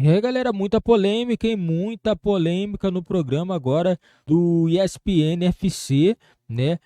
É, galera, muita polêmica, hein? Muita polêmica no programa agora do ESPN FC, né?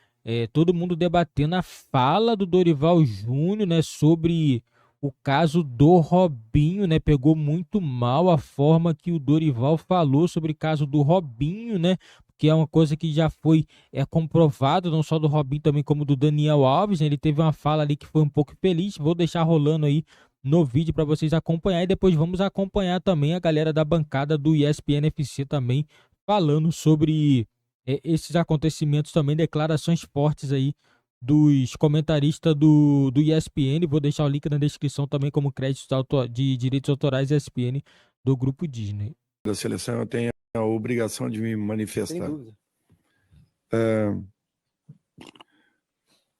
Todo mundo debatendo a fala do Dorival Júnior, né? Sobre o caso do Robinho, né? Pegou muito mal a forma que o Dorival falou sobre o caso do Robinho, né? Que é uma coisa que já foi comprovado, não só do Robinho, também como do Daniel Alves, né? Ele teve uma fala ali que foi um pouco feliz. Vou deixar rolando aí no vídeo para vocês acompanhar e depois vamos acompanhar também a galera da bancada do ESPN FC também falando sobre esses acontecimentos também, declarações fortes aí dos comentaristas do ESPN. Vou deixar o link na descrição também como créditos de direitos autorais ESPN do Grupo Disney. Da seleção eu tenho a obrigação de me manifestar. Sem dúvida.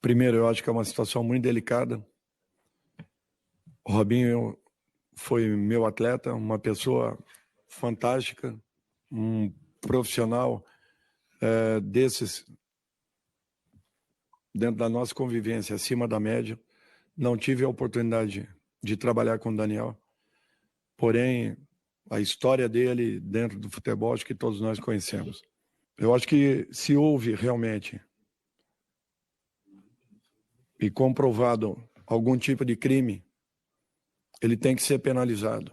Primeiro, eu acho que é uma situação muito delicada. O Robinho foi meu atleta, uma pessoa fantástica, um profissional desses, dentro da nossa convivência, acima da média. Não tive a oportunidade de trabalhar com o Daniel, porém, a história dele dentro do futebol, acho que todos nós conhecemos. Eu acho que se houve realmente e comprovado algum tipo de crime, ele tem que ser penalizado.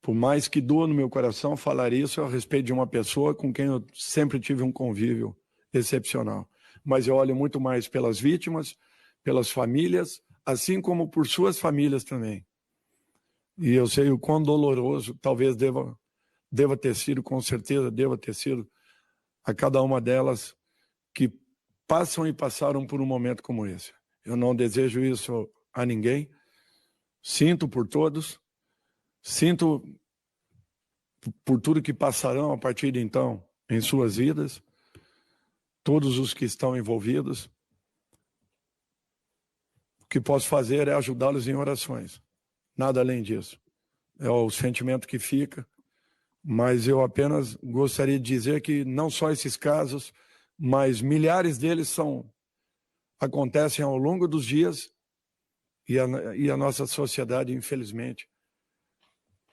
Por mais que doa no meu coração falar isso a respeito de uma pessoa com quem eu sempre tive um convívio excepcional. Mas eu olho muito mais pelas vítimas, pelas famílias, assim como por suas famílias também. E eu sei o quão doloroso talvez deva ter sido, com certeza deva ter sido, a cada uma delas que passam e passaram por um momento como esse. Eu não desejo isso a ninguém. Sinto por todos, sinto por tudo que passarão a partir de então em suas vidas, todos os que estão envolvidos. O que posso fazer é ajudá-los em orações, nada além disso. É o sentimento que fica, mas eu apenas gostaria de dizer que não só esses casos, mas milhares deles acontecem ao longo dos dias e a nossa sociedade, infelizmente,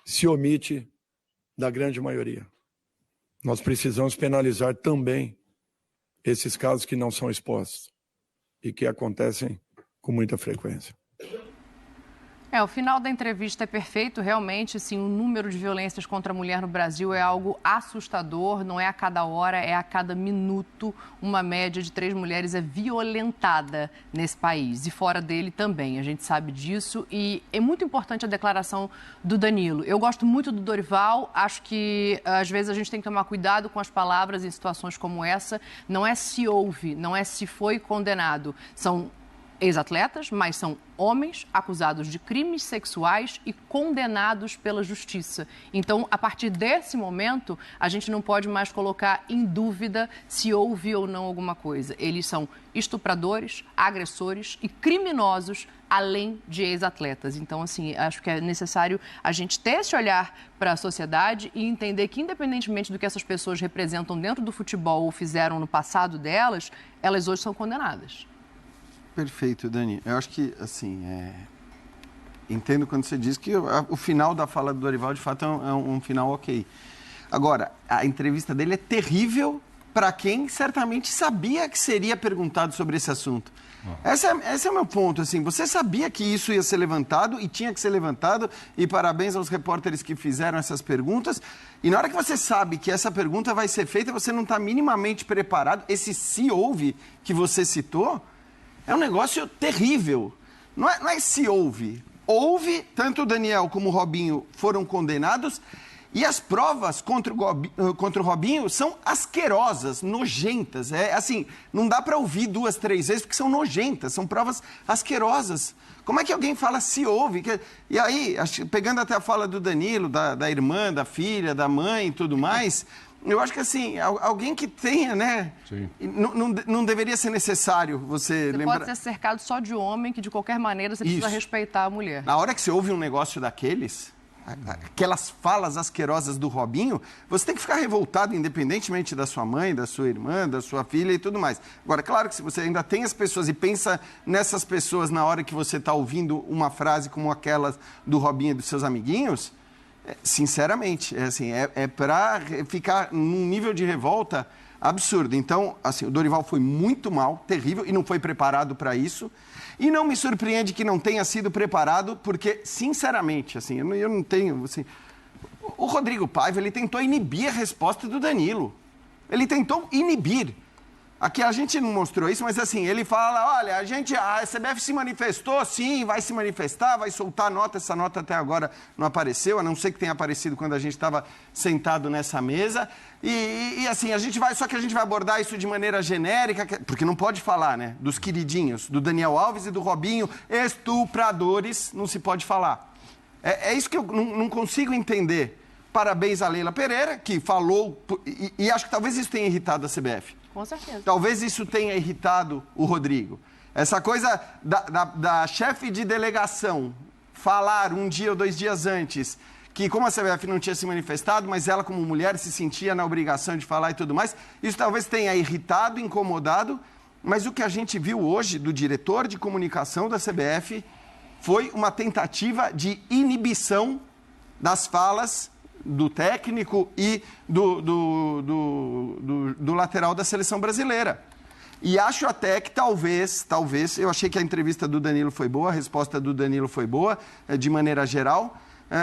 se omite da grande maioria. Nós precisamos penalizar também esses casos que não são expostos e que acontecem com muita frequência. O final da entrevista é perfeito, realmente, assim, o número de violências contra a mulher no Brasil é algo assustador, não é a cada hora, é a cada minuto, uma média de 3 mulheres é violentada nesse país e fora dele também, a gente sabe disso e é muito importante a declaração do Danilo. Eu gosto muito do Dorival, acho que às vezes a gente tem que tomar cuidado com as palavras em situações como essa, não é se houve, não é se foi condenado, são ex-atletas, mas são homens acusados de crimes sexuais e condenados pela justiça. Então, a partir desse momento, a gente não pode mais colocar em dúvida se houve ou não alguma coisa. Eles são estupradores, agressores e criminosos, além de ex-atletas. Então, assim, acho que é necessário a gente ter esse olhar para a sociedade e entender que, independentemente do que essas pessoas representam dentro do futebol ou fizeram no passado delas, elas hoje são condenadas. Perfeito, Dani. Eu acho que, assim, entendo quando você diz que o final da fala do Dorival, de fato, é um final ok. Agora, a entrevista dele é terrível para quem certamente sabia que seria perguntado sobre esse assunto. Esse é o meu ponto, assim, você sabia que isso ia ser levantado e tinha que ser levantado, e parabéns aos repórteres que fizeram essas perguntas, e na hora que você sabe que essa pergunta vai ser feita, você não está minimamente preparado, esse se houve que você citou, é um negócio terrível. Não é se houve. Houve, tanto o Daniel como o Robinho foram condenados e as provas contra o Robinho são asquerosas, nojentas. Assim, não dá para ouvir 2, 3 vezes porque são nojentas, são provas asquerosas. Como é que alguém fala se houve? E aí, pegando até a fala do Danilo, da irmã, da filha, da mãe e tudo mais... Eu acho que, assim, alguém que tenha, né? Não deveria ser necessário você lembrar... Pode ser cercado só de homem, que de qualquer maneira você precisa respeitar a mulher. Na hora que você ouve um negócio daqueles, aquelas falas asquerosas do Robinho, você tem que ficar revoltado, independentemente da sua mãe, da sua irmã, da sua filha e tudo mais. Agora, claro que se você ainda tem as pessoas e pensa nessas pessoas na hora que você está ouvindo uma frase como aquela do Robinho e dos seus amiguinhos... Sinceramente, é para ficar num nível de revolta absurdo. Então, assim, o Dorival foi muito mal, terrível, e não foi preparado para isso. E não me surpreende que não tenha sido preparado, porque, sinceramente, assim, eu não tenho... Assim, o Rodrigo Paiva, ele tentou inibir a resposta do Danilo. Ele tentou inibir. Aqui a gente não mostrou isso, mas assim, ele fala, olha, a CBF se manifestou, sim, vai se manifestar, vai soltar a nota, essa nota até agora não apareceu, a não ser que tenha aparecido quando a gente estava sentado nessa mesa, e assim, só que a gente vai abordar isso de maneira genérica, porque não pode falar, né, dos queridinhos, do Daniel Alves e do Robinho, estupradores, não se pode falar. É isso que eu não consigo entender. Parabéns a Leila Pereira, que falou, e acho que talvez isso tenha irritado a CBF. Com certeza. Talvez isso tenha irritado o Rodrigo. Essa coisa da chefe de delegação falar um dia ou 2 dias antes que, como a CBF não tinha se manifestado, mas ela, como mulher, se sentia na obrigação de falar e tudo mais, isso talvez tenha irritado, incomodado, mas o que a gente viu hoje do diretor de comunicação da CBF foi uma tentativa de inibição das falas do técnico e do lateral da seleção brasileira. E acho até que talvez, eu achei que a entrevista do Danilo foi boa, a resposta do Danilo foi boa, de maneira geral,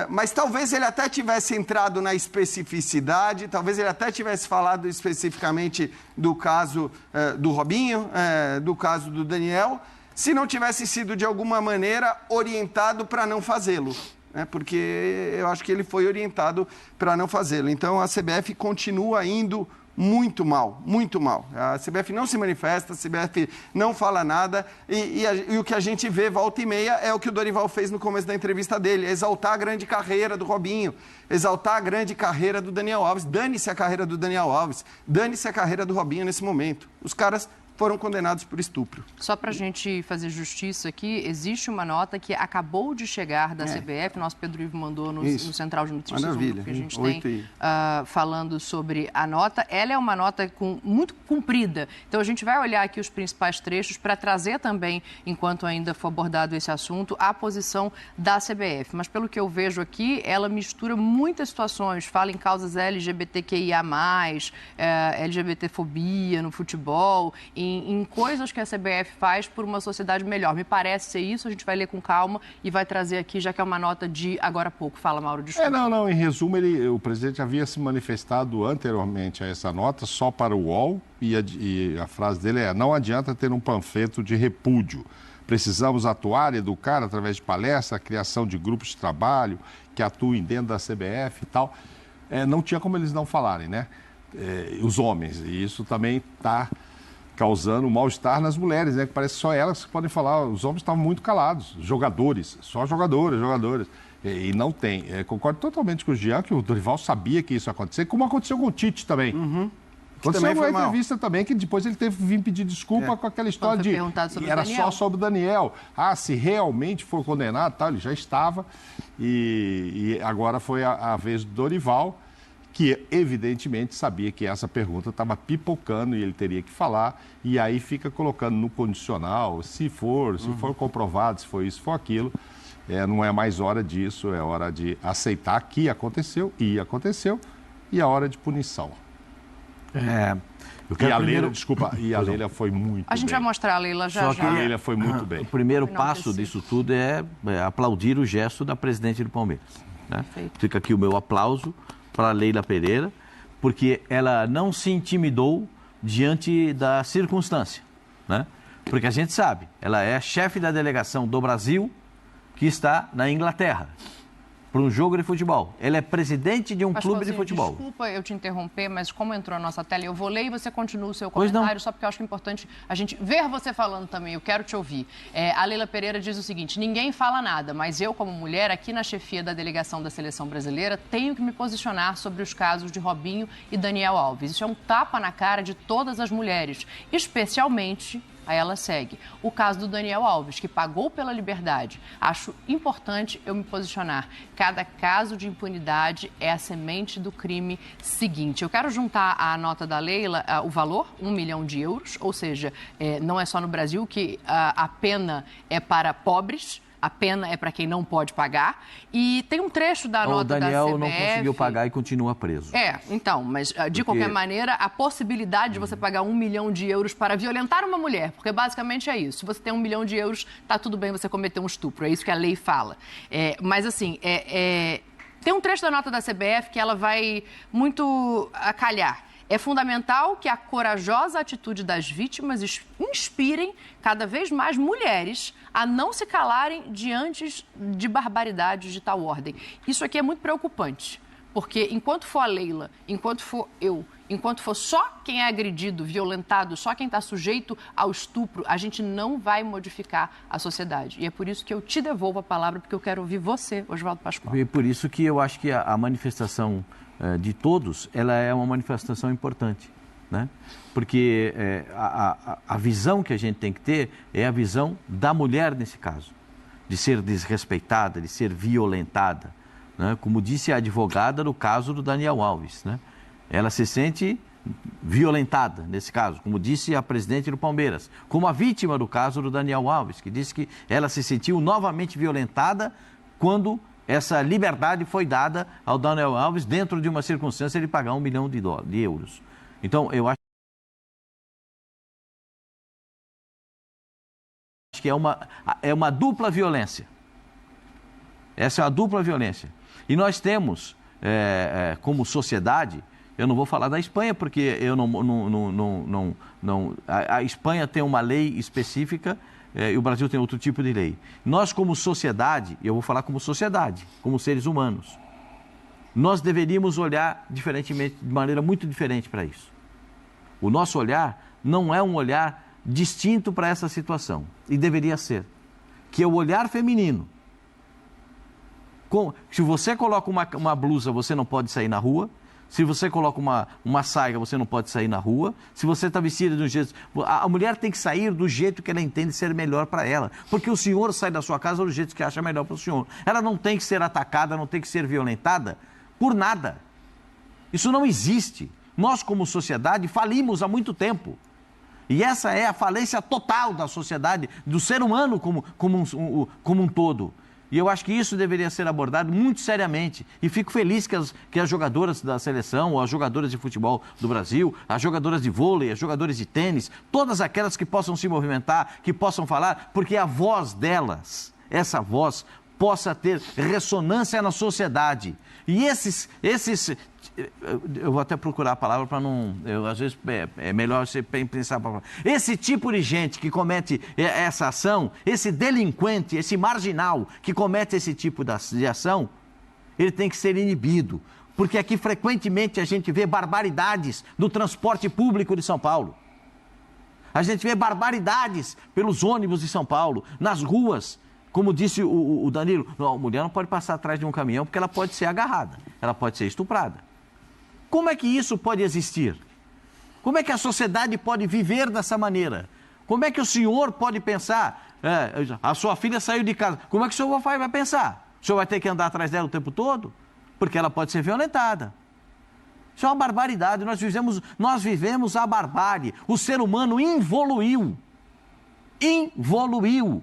mas talvez ele até tivesse entrado na especificidade, talvez ele até tivesse falado especificamente do caso do Robinho, do caso do Daniel, se não tivesse sido de alguma maneira orientado para não fazê-lo. Porque eu acho que ele foi orientado para não fazê-lo. Então, a CBF continua indo muito mal, muito mal. A CBF não se manifesta, a CBF não fala nada, e o que a gente vê volta e meia é o que o Dorival fez no começo da entrevista dele, exaltar a grande carreira do Robinho, exaltar a grande carreira do Daniel Alves. Dane-se a carreira do Daniel Alves, dane-se a carreira do Robinho nesse momento. Os caras foram condenados por estupro. Só para a gente fazer justiça aqui, existe uma nota que acabou de chegar da CBF, nosso Pedro Ivo mandou no Central de Notícias, maravilha, que a gente tem falando sobre a nota. Ela é uma nota muito comprida, então a gente vai olhar aqui os principais trechos para trazer também, enquanto ainda for abordado esse assunto, a posição da CBF. Mas pelo que eu vejo aqui, ela mistura muitas situações, fala em causas LGBTQIA+, LGBTfobia no futebol, em coisas que a CBF faz por uma sociedade melhor. Me parece ser isso, a gente vai ler com calma e vai trazer aqui, já que é uma nota de agora há pouco. Fala, Mauro, desculpa. Não, em resumo, o presidente havia se manifestado anteriormente a essa nota só para o UOL e a frase dele é: não adianta ter um panfleto de repúdio. Precisamos atuar, educar através de palestra, a criação de grupos de trabalho que atuem dentro da CBF e tal. Não tinha como eles não falarem, né? Os homens, e isso também está causando um mal-estar nas mulheres, né? Que parece que só elas que podem falar. Os homens estavam muito calados, jogadores, só jogadores. E não tem. Concordo totalmente com o Jean que o Dorival sabia que isso ia acontecer, como aconteceu com o Tite também. Aconteceu uma entrevista também que depois ele teve que vir pedir desculpa com aquela história de... Era só sobre o Daniel. Se realmente for condenado, tal, ele já estava. E agora foi a vez do Dorival, que evidentemente sabia que essa pergunta estava pipocando e ele teria que falar, e aí fica colocando no condicional, se for comprovado, se foi isso, se for aquilo, não é mais hora disso, é hora de aceitar que aconteceu, e aconteceu, e a hora de punição. A Leila foi muito bem. A gente vai mostrar a Leila já. A Leila foi muito bem. O primeiro passo disso tudo é aplaudir o gesto da presidente do Palmeiras. Né? Fica aqui o meu aplauso para a Leila Pereira, porque ela não se intimidou diante da circunstância, né? Porque a gente sabe, ela é chefe da delegação do Brasil que está na Inglaterra para um jogo de futebol. Ela é presidente de um clube de futebol. Desculpa eu te interromper, mas como entrou a nossa tela, eu vou ler e você continua o seu comentário, só porque eu acho que é importante a gente ver você falando também, eu quero te ouvir. A Leila Pereira diz o seguinte: ninguém fala nada, mas eu, como mulher, aqui na chefia da delegação da Seleção Brasileira, tenho que me posicionar sobre os casos de Robinho e Daniel Alves. Isso é um tapa na cara de todas as mulheres, especialmente... Aí ela segue. O caso do Daniel Alves, que pagou pela liberdade. Acho importante eu me posicionar. Cada caso de impunidade é a semente do crime seguinte. Eu quero juntar à nota da Leila o valor, 1 milhão de euros, ou seja, não é só no Brasil que a pena é para pobres. a pena é para quem não pode pagar. E tem um trecho da nota da CBF... O Daniel não conseguiu pagar e continua preso. Então, mas de qualquer maneira, a possibilidade de você pagar 1 milhão de euros para violentar uma mulher, porque basicamente é isso. Se você tem 1 milhão de euros, tá tudo bem você cometer um estupro, é isso que a lei fala. Mas assim, tem um trecho da nota da CBF que ela vai muito a calhar. É fundamental que a corajosa atitude das vítimas inspirem cada vez mais mulheres a não se calarem diante de barbaridades de tal ordem. Isso aqui é muito preocupante, porque enquanto for a Leila, enquanto for eu, enquanto for só quem é agredido, violentado, só quem está sujeito ao estupro, a gente não vai modificar a sociedade. E é por isso que eu te devolvo a palavra, porque eu quero ouvir você, Oswaldo Pascoal. E por isso que eu acho que a manifestação de todos, ela é uma manifestação importante, né? Porque a visão que a gente tem que ter é a visão da mulher nesse caso, de ser desrespeitada, de ser violentada, né? Como disse a advogada no caso do Daniel Alves, né? Ela se sente violentada nesse caso, como disse a presidente do Palmeiras, como a vítima do caso do Daniel Alves, que disse que ela se sentiu novamente violentada quando essa liberdade foi dada ao Daniel Alves dentro de uma circunstância de pagar 1 milhão de euros. Então, eu acho que é uma dupla violência. Essa é uma dupla violência. E nós temos, como sociedade, eu não vou falar da Espanha, porque eu a Espanha tem uma lei específica e o Brasil tem outro tipo de lei. Nós, como sociedade, eu vou falar como sociedade, como seres humanos, nós deveríamos olhar diferentemente, de maneira muito diferente para isso. O nosso olhar não é um olhar distinto para essa situação, e deveria ser, que é o olhar feminino. Se você coloca uma blusa, você não pode sair na rua. Se você coloca uma saia, você não pode sair na rua. Se você está vestida de um jeito... A mulher tem que sair do jeito que ela entende ser melhor para ela. Porque o senhor sai da sua casa do jeito que acha melhor para o senhor. Ela não tem que ser atacada, não tem que ser violentada por nada. Isso não existe. Nós, como sociedade, falimos há muito tempo. E essa é a falência total da sociedade, do ser humano como um todo. E eu acho que isso deveria ser abordado muito seriamente. E fico feliz que as jogadoras da seleção, ou as jogadoras de futebol do Brasil, as jogadoras de vôlei, as jogadoras de tênis, todas aquelas que possam se movimentar, que possam falar, porque a voz delas, essa voz, possa ter ressonância na sociedade. E eu vou até procurar a palavra para não... às vezes é melhor você pensar a palavra. Esse tipo de gente que comete essa ação, esse delinquente, esse marginal que comete esse tipo de ação, ele tem que ser inibido. Porque aqui frequentemente a gente vê barbaridades no transporte público de São Paulo. A gente vê barbaridades pelos ônibus de São Paulo, nas ruas. Como disse o Danilo, a mulher não pode passar atrás de um caminhão porque ela pode ser agarrada, ela pode ser estuprada. Como é que isso pode existir? Como é que a sociedade pode viver dessa maneira? Como é que o senhor pode pensar? A sua filha saiu de casa. Como é que o senhor vai pensar? O senhor vai ter que andar atrás dela o tempo todo? Porque ela pode ser violentada. Isso é uma barbaridade. Nós vivemos a barbárie. O ser humano involuiu. Involuiu.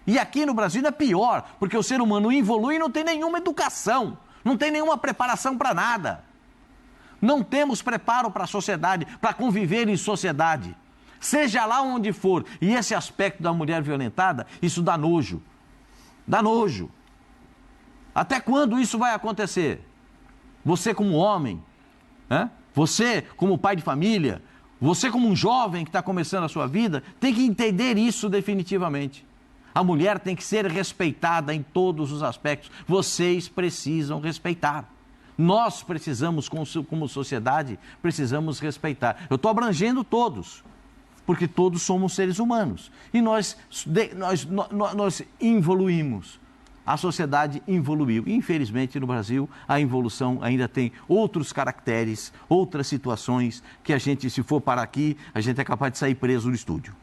E aqui no Brasil é pior, porque o ser humano involui e não tem nenhuma educação, não tem nenhuma preparação para nada. Não temos preparo para a sociedade, para conviver em sociedade. Seja lá onde for. E esse aspecto da mulher violentada, isso dá nojo. Dá nojo. Até quando isso vai acontecer? Você como homem, você como pai de família, você como um jovem que está começando a sua vida, tem que entender isso definitivamente. A mulher tem que ser respeitada em todos os aspectos. Vocês precisam respeitar. Nós precisamos, como sociedade, precisamos respeitar. Eu estou abrangendo todos, porque todos somos seres humanos. E nós evoluímos. A sociedade evoluiu. Infelizmente, no Brasil, a evolução ainda tem outros caracteres, outras situações, que a gente, se for para aqui, a gente é capaz de sair preso no estúdio.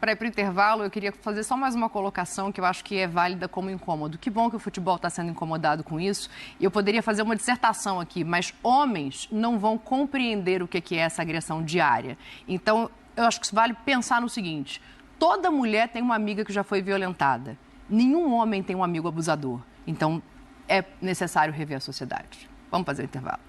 Para ir para o intervalo, eu queria fazer só mais uma colocação que eu acho que é válida como incômodo. Que bom que o futebol está sendo incomodado com isso. E eu poderia fazer uma dissertação aqui, mas homens não vão compreender o que é essa agressão diária. Então, eu acho que vale pensar no seguinte: toda mulher tem uma amiga que já foi violentada. nenhum homem tem um amigo abusador. Então, é necessário rever a sociedade. Vamos fazer o intervalo.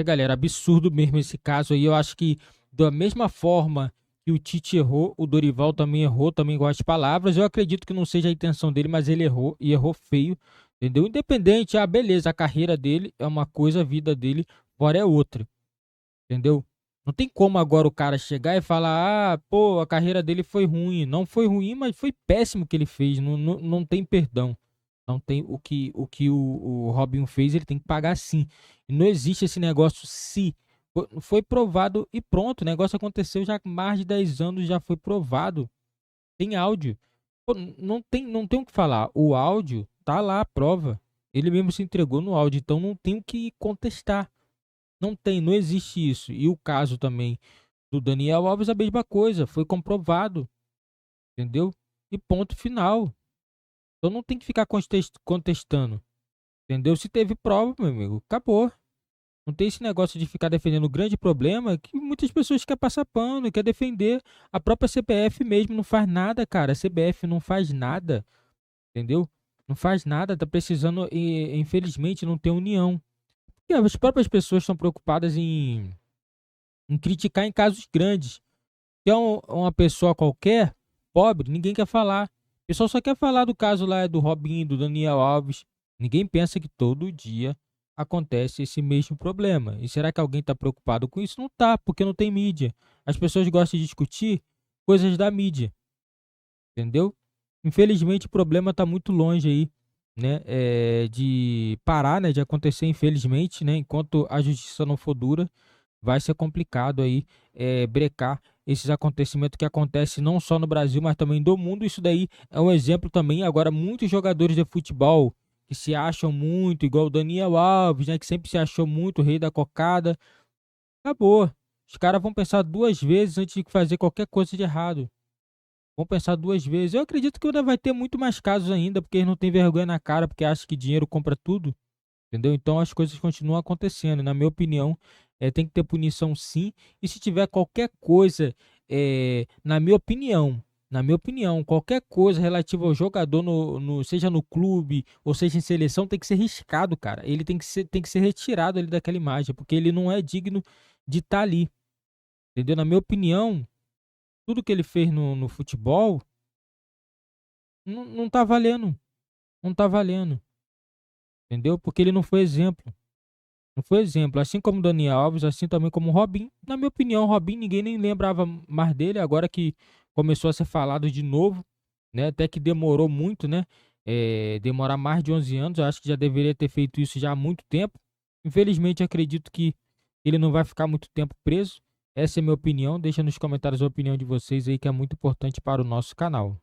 Galera, absurdo mesmo esse caso aí. Eu acho que da mesma forma que o Tite errou, o Dorival também errou, também igual as palavras. Eu acredito que não seja a intenção dele, mas ele errou e errou feio, entendeu? Independente, beleza, a carreira dele é uma coisa, a vida dele fora é outra, entendeu? Não tem como agora o cara chegar e falar, pô, a carreira dele foi ruim. Não foi ruim, mas foi péssimo o que ele fez. Não tem perdão. Não tem o que o Robinho fez, ele tem que pagar sim. E não existe esse negócio se. Foi provado e pronto. O negócio aconteceu já há mais de 10 anos, já foi provado. Tem áudio. Pô, não tem o que falar. O áudio tá lá, a prova. Ele mesmo se entregou no áudio, então não tem o que contestar. Não existe isso. E o caso também do Daniel Alves, a mesma coisa. Foi comprovado. Entendeu? E ponto final. Então não tem que ficar contestando. Entendeu? Se teve prova, meu amigo, acabou. Não tem esse negócio de ficar defendendo o grande problema que muitas pessoas querem passar pano, querem defender. A própria CBF mesmo não faz nada, cara. A CBF não faz nada. Entendeu? Não faz nada. Tá precisando, e infelizmente, não ter união. E as próprias pessoas estão preocupadas em criticar em casos grandes. Se é uma pessoa qualquer, pobre, ninguém quer falar. O pessoal só quer falar do caso lá do Robinho, do Daniel Alves. Ninguém pensa que todo dia acontece esse mesmo problema. E será que alguém está preocupado com isso? Não está, porque não tem mídia. As pessoas gostam de discutir coisas da mídia. Entendeu? Infelizmente o problema está muito longe aí, né, de parar, né, de acontecer, infelizmente, né, enquanto a justiça não for dura, vai ser complicado aí brecar esses acontecimentos que acontecem não só no Brasil, mas também do mundo. Isso daí é um exemplo também. Agora, muitos jogadores de futebol que se acham muito, igual o Daniel Alves, né, que sempre se achou muito o rei da cocada, acabou. Os caras vão pensar 2 vezes antes de fazer qualquer coisa de errado. Vão pensar 2 vezes. Eu acredito que ainda vai ter muito mais casos ainda, porque eles não têm vergonha na cara, porque acham que dinheiro compra tudo. Entendeu? Então as coisas continuam acontecendo. Na minha opinião, tem que ter punição sim. E se tiver qualquer coisa, na minha opinião, qualquer coisa relativa ao jogador, seja no clube ou seja em seleção, tem que ser riscado, cara. Ele tem que ser retirado ali daquela imagem, porque ele não é digno de estar ali. Entendeu? Na minha opinião, tudo que ele fez no futebol não tá valendo. Não tá valendo. Entendeu? Porque ele não foi exemplo. Não foi exemplo. Assim como o Daniel Alves, assim também como o Robinho. Na minha opinião, o Robinho ninguém nem lembrava mais dele. Agora que começou a ser falado de novo, né? Até que demorou muito, né? Demorar mais de 11 anos. Eu acho que já deveria ter feito isso já há muito tempo. Infelizmente, acredito que ele não vai ficar muito tempo preso. Essa é a minha opinião. Deixa nos comentários a opinião de vocês aí, que é muito importante para o nosso canal.